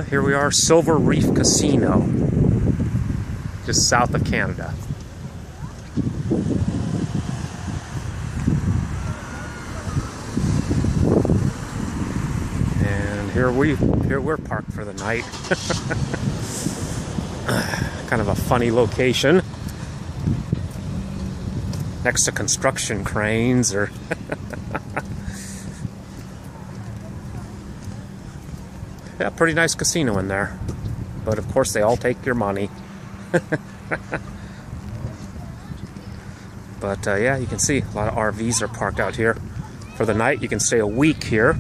here we are, Silver Reef Casino, just south of Canada. And here we're parked for the night. Kind of a funny location, next to construction cranes or yeah, pretty nice casino in there, but of course they all take your money. But yeah, you can see a lot of RVs are parked out here for the night. You can stay a week here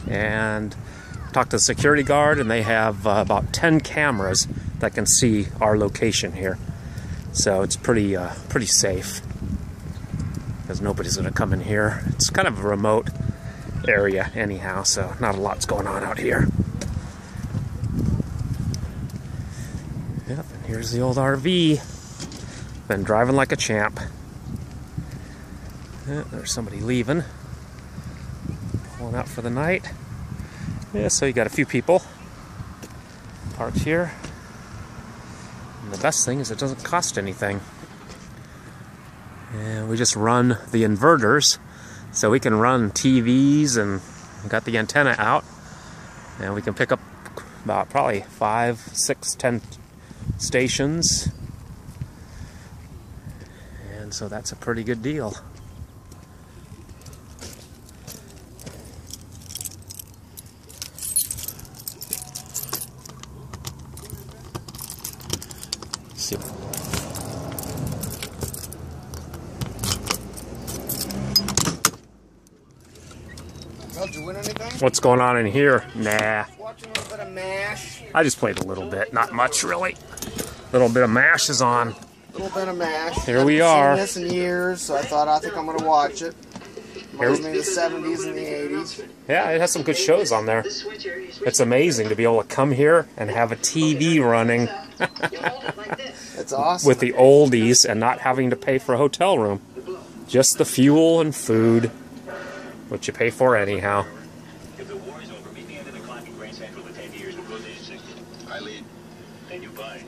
and talk to the security guard, and they have about 10 cameras that can see our location here. So it's pretty safe, because nobody's going to come in here. It's kind of a remote area anyhow, so not a lot's going on out here. Yep, and here's the old RV. Been driving like a champ. Yeah, there's somebody leaving, pulling out for the night. Yeah, so you got a few people parked here. And the best thing is it doesn't cost anything. And we just run the inverters, so we can run TVs, and got the antenna out, and we can pick up about probably 5, 6, 10 stations. And so that's a pretty good deal. See. Well, did you win anything? What's going on in here? Nah. Watching a little bit of MASH. I just played a little bit, not much really. A little bit of MASH is on. A little bit of MASH. Here we are. I haven't seen this in years, so I think I'm going to watch it. Reminds me of the 70s and the 80s. Yeah, it has some good shows on there. It's amazing to be able to come here and have a TV running It's awesome. with the oldies and not having to pay for a hotel room. Just the fuel and food, which you pay for anyhow. If the war is over, meet me under the clock in Grand Central at 10 years. We'll go to 60. I lead. And you buy.